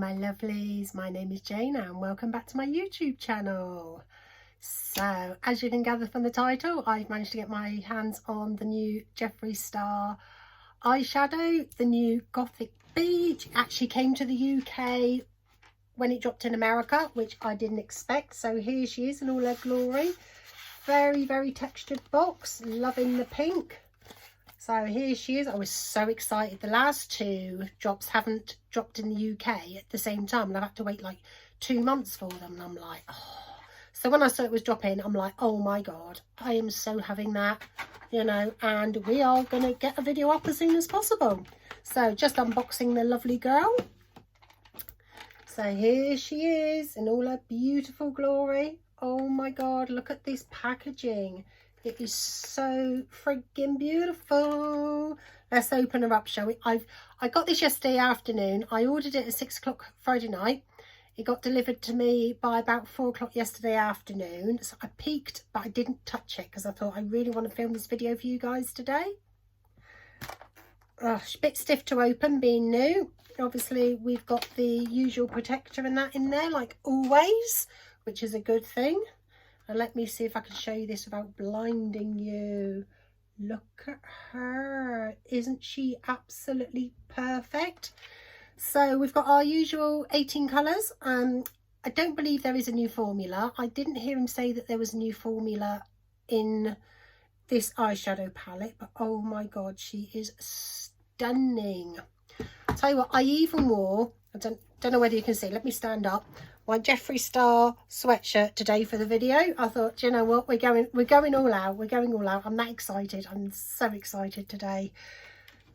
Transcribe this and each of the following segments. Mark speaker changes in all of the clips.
Speaker 1: my lovelies, my name is Jana and welcome back to my YouTube channel. So as you can gather from the title, I've managed to get my hands on the new Jeffree Star eyeshadow, the new Gothic Beach. It actually came to the UK when it dropped in America, which I didn't expect. So here she is in all her glory. Very textured box, loving the pink. So here she is. I was so excited. The last two drops haven't dropped in the UK at the same time, and I've had to wait like 2 months for them, and I'm like, oh. So when I saw it was dropping, I'm like, oh my god, I am so having that, you know, and we are going to get a video up as soon as possible. So just unboxing the lovely girl. So here she is in all her beautiful glory. Oh my god, look at this packaging. It is so friggin' beautiful. Let's open her up, shall we? I got this yesterday afternoon. I ordered it at 6 o'clock Friday night. It got delivered to me by about 4 o'clock yesterday afternoon. So I peeked, but I didn't touch it because I thought I really want to film this video for you guys today. Oh, it's a bit stiff to open, being new. Obviously, we've got the usual protector and that in there, like always, which is a good thing. And let me see if I can show you this without blinding you. Look at her. Isn't she absolutely perfect? So we've got our usual 18 colours. I don't believe there is a new formula. I didn't hear him say that there was a new formula in this eyeshadow palette. But oh my god, she is stunning. I'll tell you what, I even wore, I don't know whether you can see, let me stand up, my Jeffree Star sweatshirt today for the video. I thought, do you know what, we're going all out. We're going all out. I'm that excited. I'm so excited today.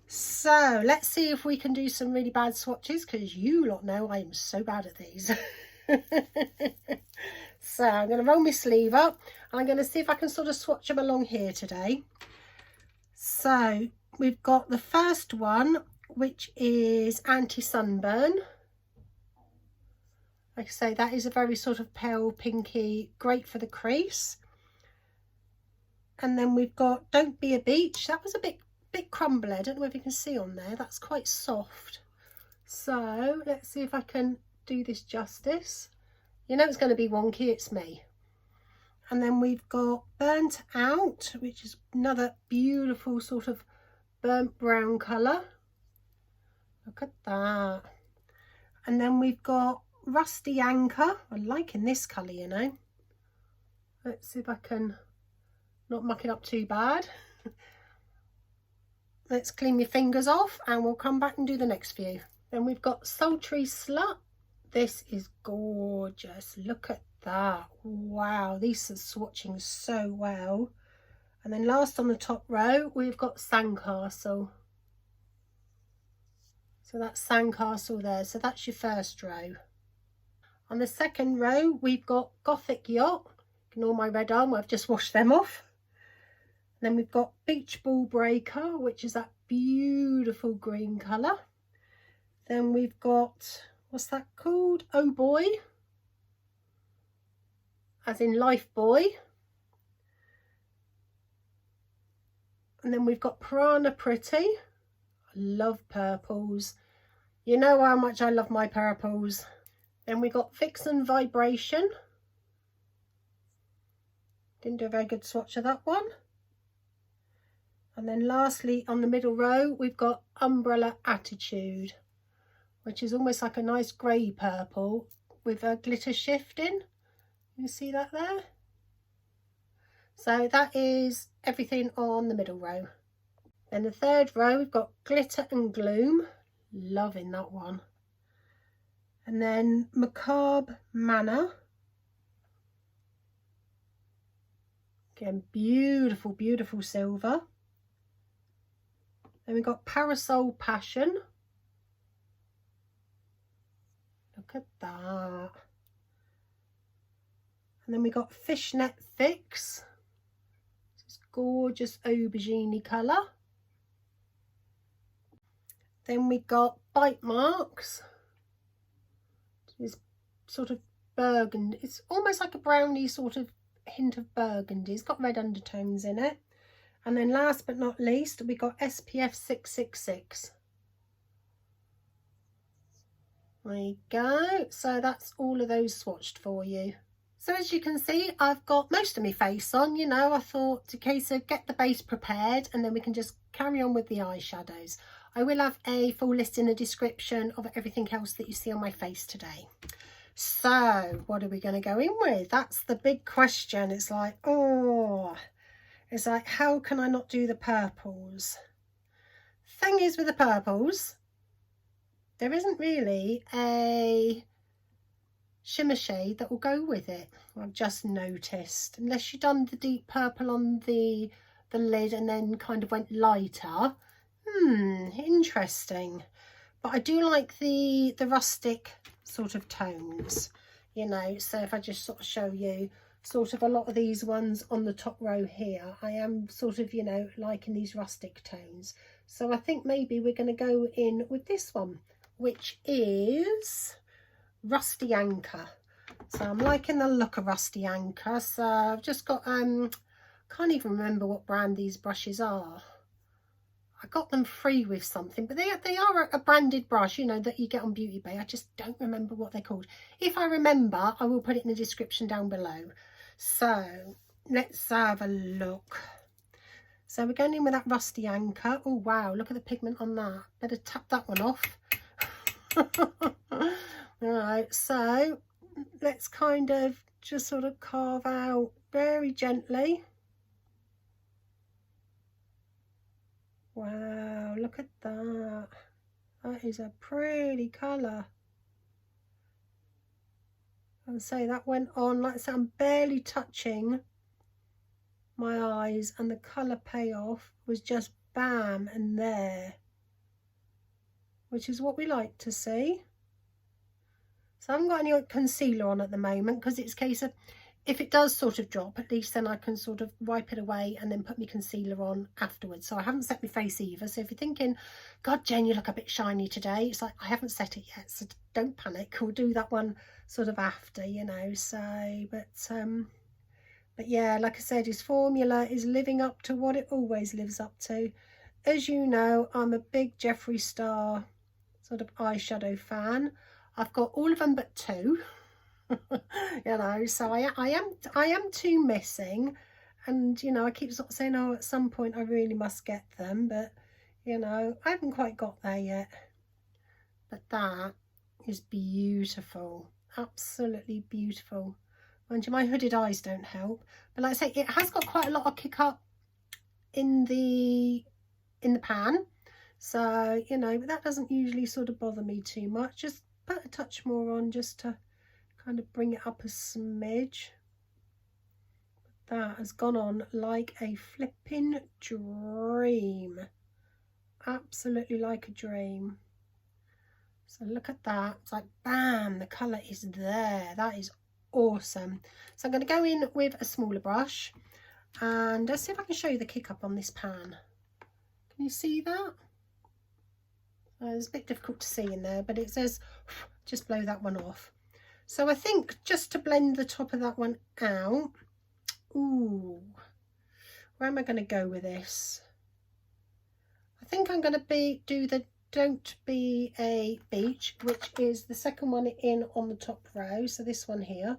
Speaker 1: So let's see if we can do some really bad swatches, because you lot know I am so bad at these. So I'm going to roll my sleeve up and I'm going to see if I can sort of swatch them along here today. So we've got the first one, which is anti-sunburn. Like I say, that is a very sort of pale pinky, great for the crease. And then we've got Don't Be a Beach. That was a bit crumbly. I don't know if you can see on there. That's quite soft. So let's see if I can do this justice. You know it's going to be wonky, it's me. And then we've got Burnt Out, which is another beautiful sort of burnt brown colour. Look at that. And then we've got Rusty Anchor. I'm liking this colour, you know. Let's see if I can not muck it up too bad. Let's clean your fingers off and we'll come back and do the next few. Then we've got Sultry Slut. This is gorgeous. Look at that. Wow, these are swatching so well. And then last on the top row, we've got Sandcastle. So that's Sandcastle there. So that's your first row. On the second row, we've got Gothic Yacht. Ignore my red arm, I've just washed them off. Then we've got Beach Ball Breaker, which is that beautiful green colour. Then we've got, what's that called? Oh Boy. As in Life Boy. And then we've got Piranha Pretty. I love purples. You know how much I love my purples. Then we got Vixen Vibration. Didn't do a very good swatch of that one. And then lastly on the middle row we've got Umbrella Attitude, which is almost like a nice grey purple with a glitter shifting. You see that there? So that is everything on the middle row. Then the third row we've got Glitter and Gloom. Loving that one. And then Macabre Manor. Again, beautiful silver. Then we've got Parasol Passion. Look at that. And then we got Fishnet Fix. This gorgeous aubergine colour. Then we got Bite Marks. This sort of burgundy. It's almost like a brownie sort of hint of burgundy. It's got red undertones in it. And then last but not least, we got SPF 666. There you go. So that's all of those swatched for you. So as you can see, I've got most of my face on. You know, I thought, okay, so get the base prepared and then we can just carry on with the eyeshadows. I will have a full list in the description of everything else that you see on my face today. So what are we going to go in with? That's the big question. It's like, oh, it's like, how can I not do the purples? Thing is with the purples, there isn't really a shimmer shade that will go with it. I've just noticed, unless you've done the deep purple on the lid and then kind of went lighter. Interesting. But I do like the rustic sort of tones, you know. So if I just sort of show you sort of a lot of these ones on the top row here, I am sort of, you know, liking these rustic tones. So I think maybe we're going to go in with this one, which is Rusty Anchor. So I'm liking the look of Rusty Anchor. So I've just got can't even remember what brand these brushes are. I got them free with something, but they are a branded brush, you know, that you get on Beauty Bay. I just don't remember what they're called. If I remember, I will put it in the description down below. So let's have a look. So we're going in with that Rusty Anchor. Oh wow, look at the pigment on that. Better tap that one off. Alright, so let's kind of just sort of carve out very gently. Wow, look at that. That is a pretty colour. And so that went on, like I said, I'm barely touching my eyes and the colour payoff was just bam and there, which is what we like to see. So I haven't got any concealer on at the moment because it's a case of, if it does sort of drop, at least then I can sort of wipe it away and then put my concealer on afterwards. So I haven't set my face either. So if you're thinking, God, Jen, you look a bit shiny today, it's like, I haven't set it yet. So don't panic. We'll do that one sort of after, you know. So, but yeah, like I said, his formula is living up to what it always lives up to. As you know, I'm a big Jeffree Star sort of eyeshadow fan. I've got all of them but two. You know, so I am two missing, and you know, I keep sort of saying, oh, at some point I really must get them, but you know, I haven't quite got there yet. But that is beautiful, absolutely beautiful. Mind you, my hooded eyes don't help, but like I say, it has got quite a lot of kick up in the pan, so you know, but that doesn't usually sort of bother me too much. Just put a touch more on just to kind of bring it up a smidge. That has gone on like a flipping dream, absolutely like a dream. So look at that, it's like bam, the colour is there. That is awesome. So I'm going to go in with a smaller brush and let's see if I can show you the kick up on this pan. Can you see that? It's a bit difficult to see in there, but it says just blow that one off. So I think just to blend the top of that one out, ooh, where am I going to go with this? I think I'm going to do the Don't Be a Beach, which is the second one in on the top row. So this one here.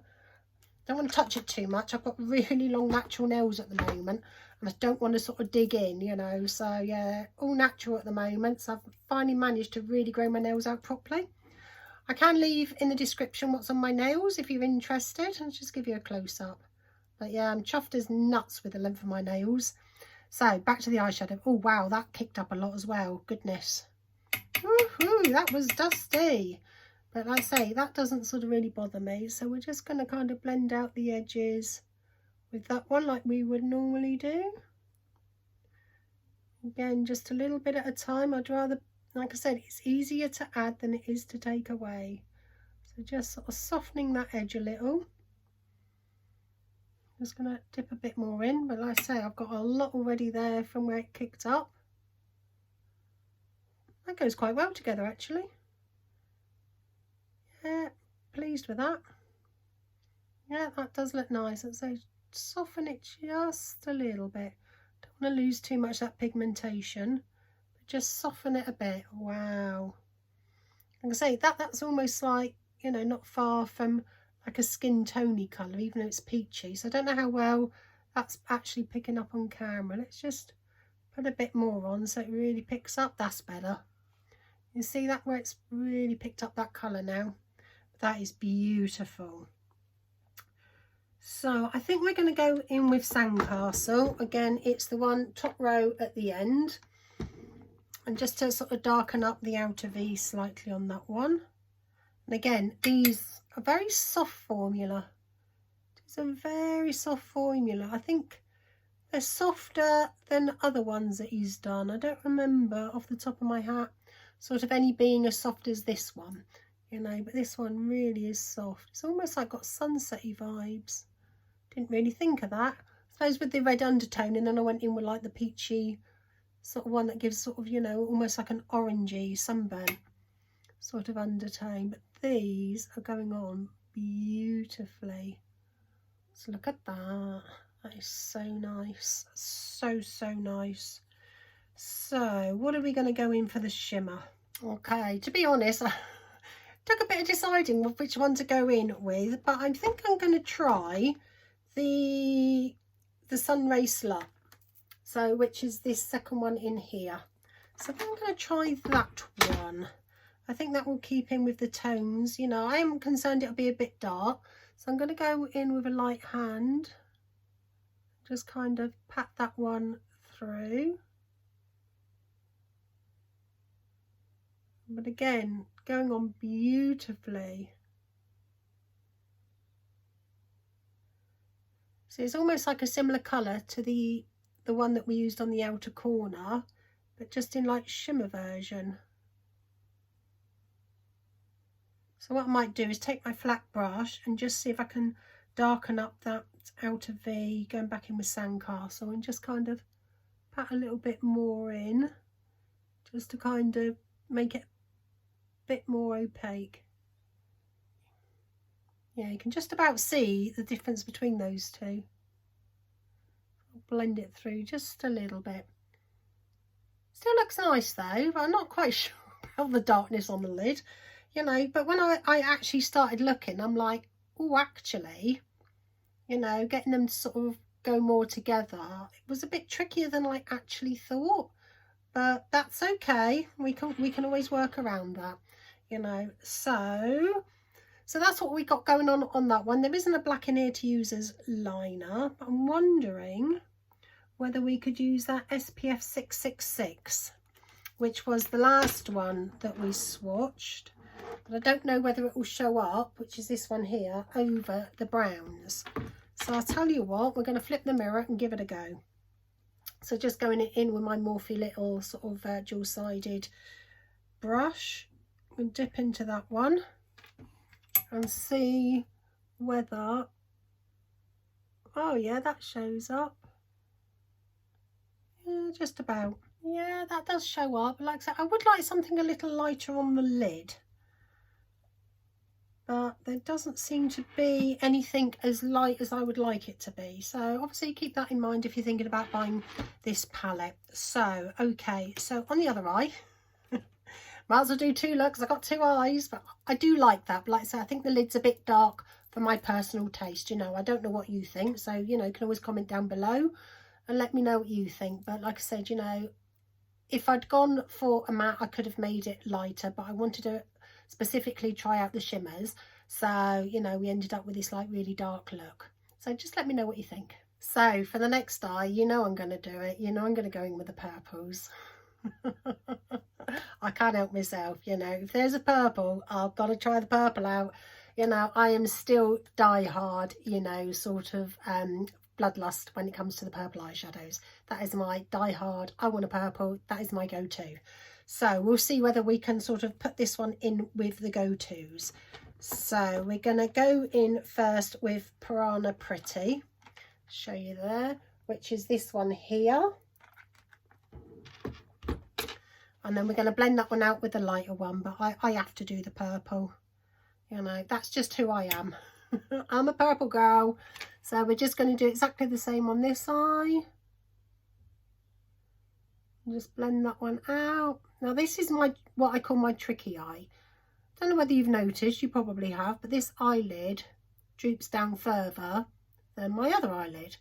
Speaker 1: Don't want to touch it too much. I've got really long natural nails at the moment and I don't want to sort of dig in, you know. So yeah, all natural at the moment. So I've finally managed to really grow my nails out properly. I can leave in the description what's on my nails if you're interested. I'll just give you a close-up. But yeah, I'm chuffed as nuts with the length of my nails. So back to the eyeshadow. Oh wow, that kicked up a lot as well. Goodness. Woohoo, that was dusty. But like I say, that doesn't sort of really bother me. So we're just going to kind of blend out the edges with that one like we would normally do. Again, just a little bit at a time. I'd rather, like I said, it's easier to add than it is to take away. So just sort of softening that edge a little. Just going to dip a bit more in, but like I say, I've got a lot already there from where it kicked up. That goes quite well together actually. Yeah, pleased with that. Yeah, that does look nice. And so soften it just a little bit. Don't want to lose too much of that pigmentation. Just soften it a bit. Wow. Like I say, that's almost like, you know, not far from like a skin tony colour, even though it's peachy. So I don't know how well that's actually picking up on camera. Let's just put a bit more on so it really picks up. That's better. You see that where it's really picked up that colour now? That is beautiful. So I think we're going to go in with Sandcastle. Again, it's the one top row at the end. And just to sort of darken up the outer V slightly on that one. And again, these are very soft formula. It's a very soft formula. I think they're softer than other ones that he's done. I don't remember off the top of my hat sort of any being as soft as this one, you know, but this one really is soft. It's almost like got sunsetty vibes. Didn't really think of that. I suppose with the red undertone, and then I went in with like the peachy sort of one that gives sort of, you know, almost like an orangey sunburn sort of undertone. But these are going on beautifully. So look at that. That is so nice. So nice. So what are we going to go in for the shimmer? Okay, to be honest, I took a bit of deciding which one to go in with, but I think I'm going to try the Sunray Slut. So, which is this second one in here. So I think I'm going to try that one. I think that will keep in with the tones. You know, I am concerned it'll be a bit dark. So I'm going to go in with a light hand. Just kind of pat that one through. But again, going on beautifully. So it's almost like a similar colour to the one that we used on the outer corner, but just in like shimmer version. So what I might do is take my flat brush and just see if I can darken up that outer V, going back in with Sandcastle, and just kind of pat a little bit more in, just to kind of make it a bit more opaque. Yeah, you can just about see the difference between those two. Blend it through just a little bit. Still looks nice though, but I'm not quite sure about the darkness on the lid, you know. But when I actually started looking, I'm like, oh, actually, you know, getting them to sort of go more together, it was a bit trickier than I actually thought. But that's okay. We can always work around that, you know. So that's what we got going on that one. There isn't a black in here to use as liner, but I'm wondering whether we could use that SPF 666, which was the last one that we swatched. But I don't know whether it will show up, which is this one here, over the browns. So I'll tell you what, we're going to flip the mirror and give it a go. So just going in with my Morphe little sort of dual-sided brush, we'll dip into that one and see whether, oh yeah, that shows up. Yeah, just about. Yeah, that does show up. Like I said, I would like something a little lighter on the lid, but there doesn't seem to be anything as light as I would like it to be. So obviously keep that in mind if you're thinking about buying this palette. So okay, so on the other eye, might as well do two looks. I've got two eyes, but I do like that. But like I said, I think the lid's a bit dark for my personal taste. You know, I don't know what you think, so you know, you can always comment down below and let me know what you think. But like I said, you know, if I'd gone for a matte, I could have made it lighter, but I wanted to specifically try out the shimmers. So, you know, we ended up with this like really dark look. So just let me know what you think. So for the next eye, you know I'm going to do it. You know I'm going to go in with the purples. I can't help myself, you know. If there's a purple, I've got to try the purple out. You know, I am still die hard, you know, sort of bloodlust when it comes to the purple eyeshadows. That is my die hard. I want a purple. That is my go-to. So we'll see whether we can sort of put this one in with the go-tos. So we're going to go in first with Piranha Pretty. Show you there, which is this one here. And then we're going to blend that one out with the lighter one, but I have to do the purple. You know, that's just who I am. I'm a purple girl. So we're just going to do exactly the same on this eye. Just blend that one out. Now this is my, what I call my tricky eye. Don't know whether you've noticed, you probably have, but this eyelid droops down further than my other eyelid.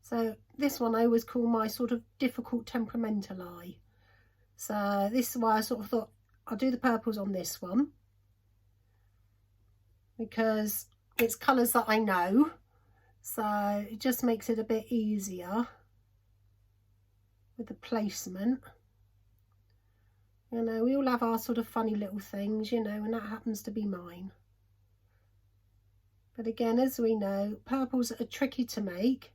Speaker 1: So this one I always call my sort of difficult temperamental eye. So this is why I sort of thought I'll do the purples on this one, because it's colours that I know, so it just makes it a bit easier with the placement. You know, we all have our sort of funny little things, you know, and that happens to be mine. But again, as we know, purples are tricky to make,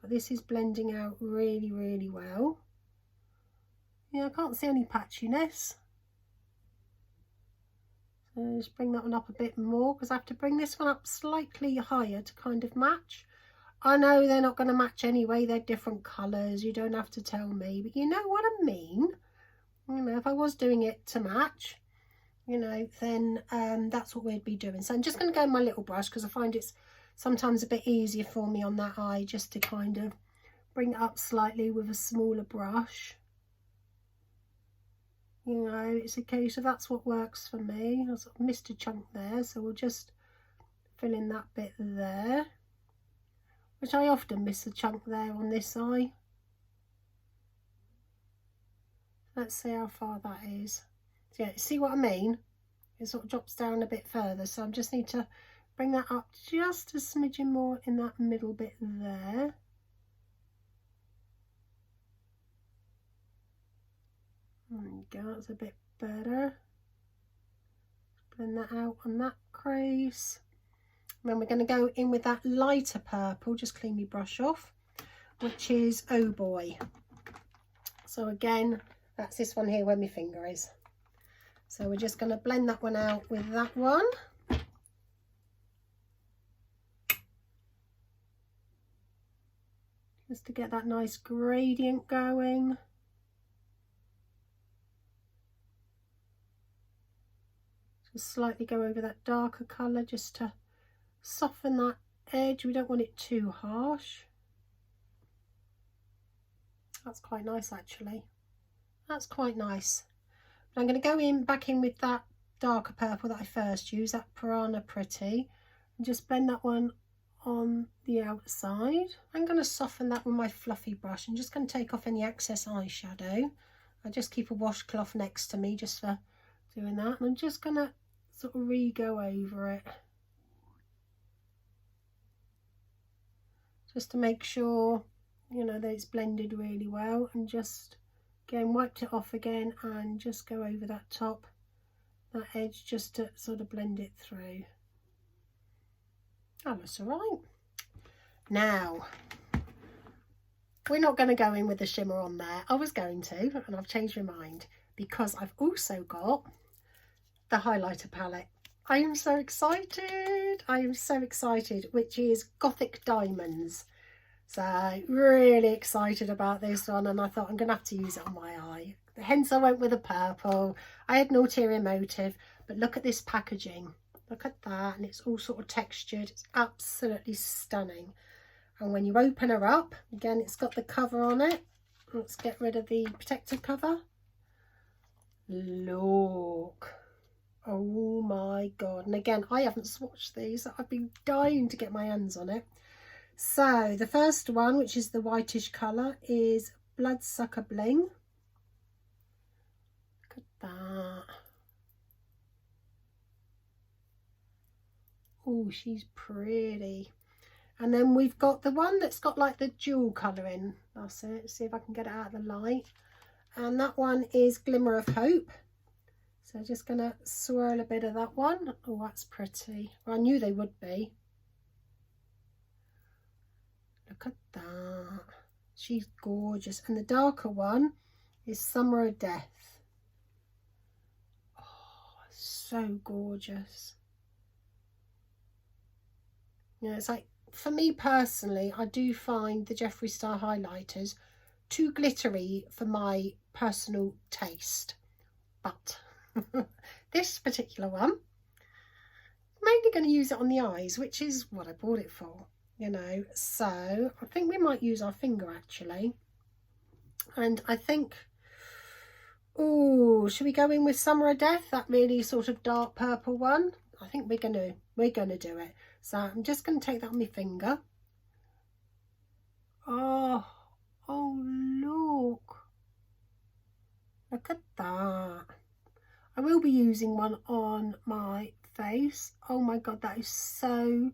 Speaker 1: but this is blending out really, really well. Yeah, I can't see any patchiness. So just bring that one up a bit more, because I have to bring this one up slightly higher to kind of match. I know they're not going to match anyway, they're different colours, you don't have to tell me, but you know what I mean. You know, if I was doing it to match, you know, then that's what we'd be doing. So I'm just going to go in my little brush, because I find it's sometimes a bit easier for me on that eye just to kind of bring it up slightly with a smaller brush. You know, it's a case of that's what works for me. I sort of missed a chunk there, so we'll just fill in that bit there, which I often miss a chunk there on this eye. Let's see how far that is. So yeah, see what I mean? It sort of drops down a bit further, so I just need to bring that up just a smidgen more in that middle bit there. There we go, that's a bit better. Blend that out on that crease. And then we're going to go in with that lighter purple, just clean my brush off, which is Oh Boy. So again, that's this one here where my finger is. So we're just going to blend that one out with that one. Just to get that nice gradient going. Just slightly go over that darker colour just to soften that edge. We don't want it too harsh. That's quite nice actually. That's quite nice. But I'm going to go back in with that darker purple that I first used, that Piranha Pretty, and just blend that one on the outside. I'm going to soften that with my fluffy brush. I'm just going to take off any excess eyeshadow. I just keep a washcloth next to me just for doing that, and I'm just going to sort of re-go over it just to make sure, you know, that it's blended really well, and just again wiped it off again and just go over that top, that edge, just to sort of blend it through. Oh, that's all right. Now we're not going to go in with the shimmer on there. I was going to, and I've changed my mind because I've also got the highlighter palette. I am so excited. I am so excited, which is Gothic Diamonds. So really excited about this one, and I thought I'm going to have to use it on my eye. Hence I went with a purple. I had an ulterior motive, but look at this packaging. Look at that, and it's all sort of textured. It's absolutely stunning. And when you open her up, again, it's got the cover on it. Let's get rid of the protective cover. Look. Oh my god. And again, I haven't swatched these. I've been dying to get my hands on it. So the first one, which is the whitish colour, is Bloodsucker Bling. Look at that. Oh, she's pretty. And then we've got the one that's got like the jewel colouring. That's it. See if I can get it out of the light. And that one is Glimmer of Hope. So just going to swirl a bit of that one. Oh, that's pretty. Well, I knew they would be. Look at that. She's gorgeous. And the darker one is Summer of Death. Oh, so gorgeous. You know, it's like, for me personally, I do find the Jeffree Star highlighters too glittery for my personal taste. But this particular one, I'm mainly going to use it on the eyes, which is what I bought it for, you know. So I think we might use our finger actually. And I think Oh, should we go in with Summer of Death, that really sort of dark purple one? I think we're gonna do it. So I'm just gonna take that on my finger. Oh, look at that. I will be using one on my face. Oh my god, that is so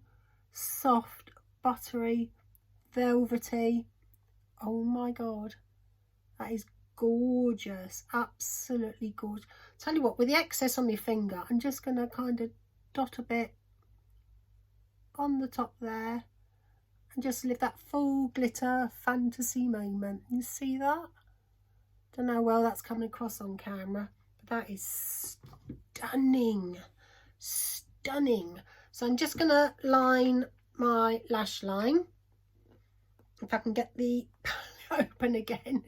Speaker 1: soft, buttery, velvety. Oh my god, that is gorgeous, absolutely gorgeous. Tell you what, with the excess on my finger, I'm just gonna kind of dot a bit on the top there and just live that full glitter fantasy moment. You see that? Don't know how well that's coming across on camera, but that is stunning, stunning. So I'm just gonna line my lash line, if I can get the palette open again.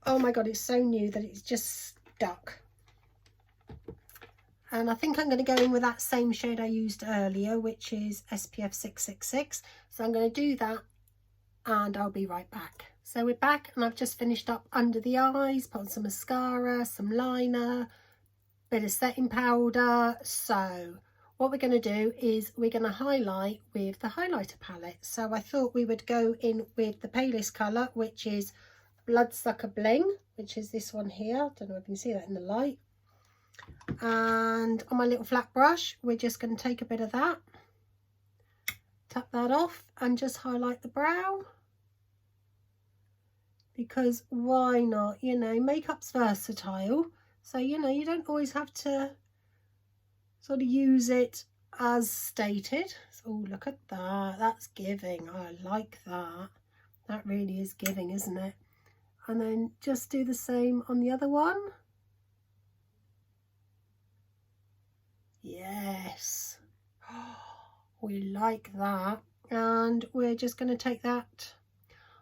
Speaker 1: Oh my god, it's so new that it's just stuck. And I think I'm going to go in with that same shade I used earlier, which is SPF 666. So I'm going to do that and I'll be right back. So we're back and I've just finished up under the eyes, put on some mascara, some liner, bit of setting powder. So what we're going to do is we're going to highlight with the highlighter palette. So I thought we would go in with the palest colour, which is Bloodsucker Bling, which is this one here. Don't know if you can see that in the light. And on my little flat brush, we're just going to take a bit of that, tap that off and just highlight the brow, because why not? You know, makeup's versatile, so you know, you don't always have to sort of use it as stated. Oh, look at that, that's giving. I like that. That really is giving, isn't it? And then just do the same on the other one. Yes, we like that. And we're just going to take that.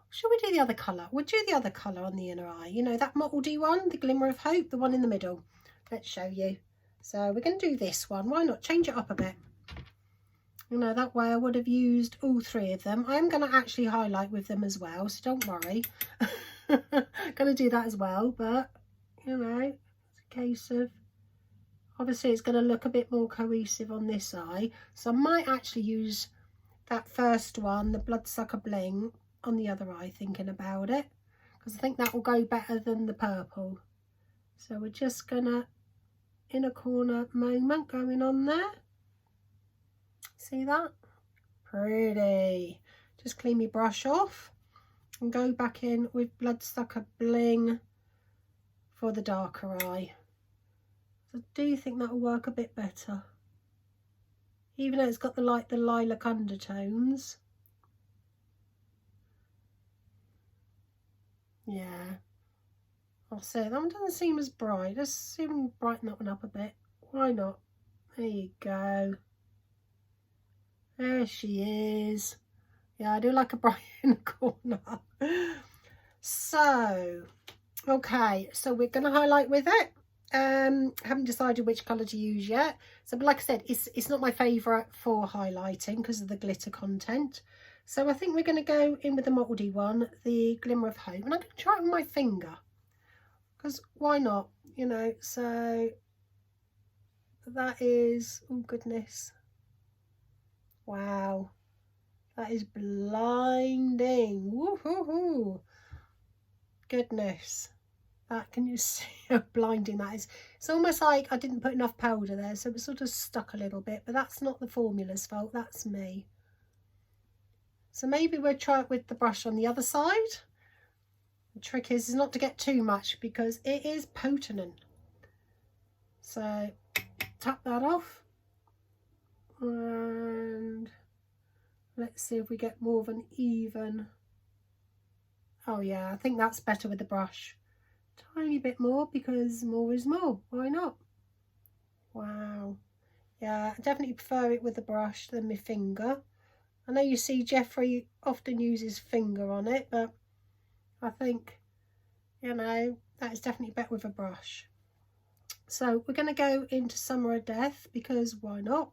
Speaker 1: Should we do the other colour? We'll do the other colour on the inner eye. You know, that mottledy one, the Glimmer of Hope, the one in the middle. Let's show you. So we're going to do this one. Why not change it up a bit? You know, that way I would have used all three of them. I'm going to actually highlight with them as well, so don't worry. Going to do that as well, but you know, it's a case of, obviously it's going to look a bit more cohesive on this eye, so I might actually use that first one, the Bloodsucker Bling, on the other eye, thinking about it, because I think that will go better than the purple. So we're just gonna inner corner moment going on there. See that? Pretty. Just clean my brush off and go back in with Bloodsucker Bling for the darker eye. I do think that'll work a bit better, even though it's got the lilac undertones. Yeah, I'll say that one doesn't seem as bright. Let's see if we can brighten that one up a bit. Why not? There you go. There she is. Yeah, I do like a bright in the corner. So, okay, so we're going to highlight with it. Haven't decided which colour to use yet. So, but like I said, it's not my favourite for highlighting because of the glitter content. So I think we're going to go in with the mottledy one, the Glimmer of Hope, and I'm going to try it with my finger, because why not, you know. So that is, oh goodness, wow, that is blinding. Woohoo! Goodness, that, can you see how blinding that is? It's almost like I didn't put enough powder there, so it sort of stuck a little bit, but that's not the formula's fault, that's me. So maybe we'll try it with the brush on the other side. The trick is not to get too much because it is potent. So tap that off and let's see if we get more of an even. Oh yeah, I think that's better with the brush. Tiny bit more, because more is more. Why not? Wow. Yeah, I definitely prefer it with the brush than my finger. I know you see Jeffree often uses finger on it, but I think, you know, that is definitely better with a brush. So we're going to go into Summer of Death, because why not?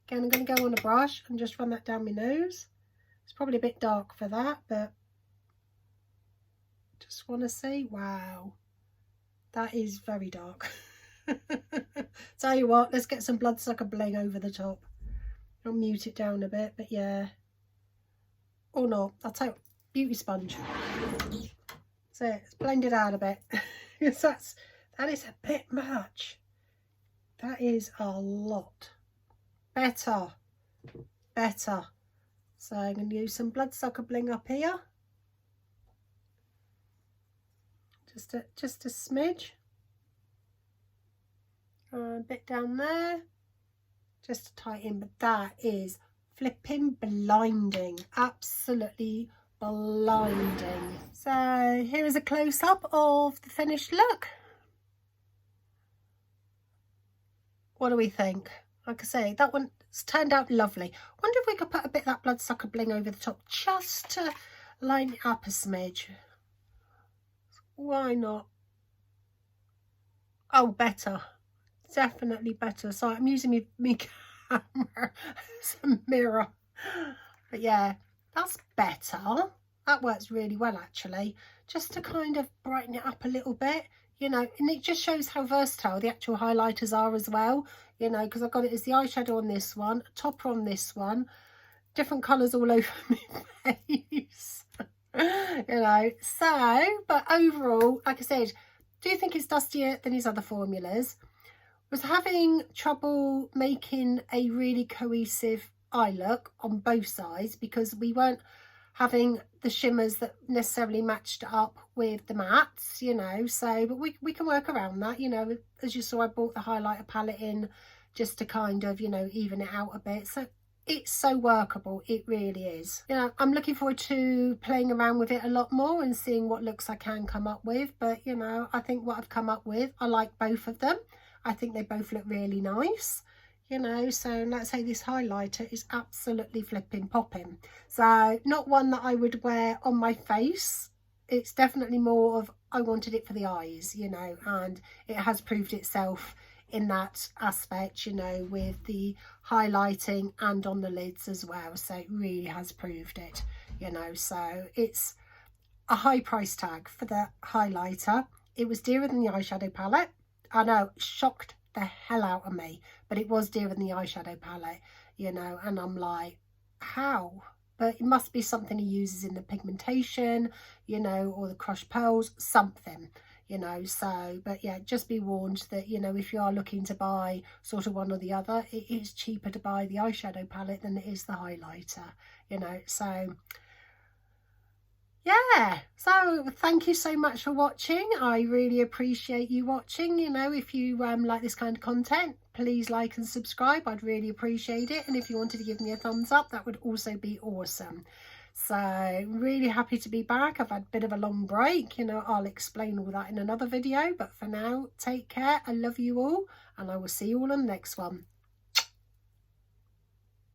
Speaker 1: Again, I'm going to go on a brush and just run that down my nose. It's probably a bit dark for that, but just want to say, wow. That is very dark. Tell you what, let's get some bloodsucker bling over the top. I'll mute it down a bit, but yeah. Or not. I'll take beauty sponge. So let's blend it out a bit. Because that is a bit much. That is a lot. Better. Better. So I'm going to use some bloodsucker bling up here. Just a smidge. A bit down there. Just to tighten, but that is flipping blinding. Absolutely blinding. So here is a close-up of the finished look. What do we think? Like I say, that one's turned out lovely. Wonder if we could put a bit of that bloodsucker bling over the top just to line it up a smidge. Why not? Oh, better. Definitely better. So I'm using my camera as a mirror. But yeah, that's better. That works really well, actually. Just to kind of brighten it up a little bit, you know, and it just shows how versatile the actual highlighters are as well, you know, because I've got it as the eyeshadow on this one, topper on this one, different colours all over my face. You know, so, but overall, like I said, do you think it's dustier than his other formulas? Was having trouble making a really cohesive eye look on both sides because we weren't having the shimmers that necessarily matched up with the mattes, you know, so, but we can work around that, you know. As you saw, I brought the highlighter palette in just to kind of, you know, even it out a bit. So it's so workable, it really is. You know, I'm looking forward to playing around with it a lot more and seeing what looks I can come up with. But, you know, I think what I've come up with, I like both of them. I think they both look really nice, you know. So let's say this highlighter is absolutely flipping popping. So not one that I would wear on my face. It's definitely more of I wanted it for the eyes, you know, and it has proved itself in that aspect, you know, with the highlighting and on the lids as well. So it really has proved it, you know. So it's a high price tag for the highlighter. It was dearer than the eyeshadow palette. I know, shocked the hell out of me, but it was dearer than the eyeshadow palette, you know, and I'm like, how? But it must be something he uses in the pigmentation, you know, or the crushed pearls, something, you know. So, but yeah, just be warned that, you know, if you are looking to buy sort of one or the other, it is cheaper to buy the eyeshadow palette than it is the highlighter, you know. So yeah, so thank you so much for watching. I really appreciate you watching. You know, if you like this kind of content, please like and subscribe. I'd really appreciate it. And if you wanted to give me a thumbs up, that would also be awesome. So really happy to be back. I've had a bit of a long break, you know. I'll explain all that in another video, but for now, take care. I love you all, and I will see you all on the next one.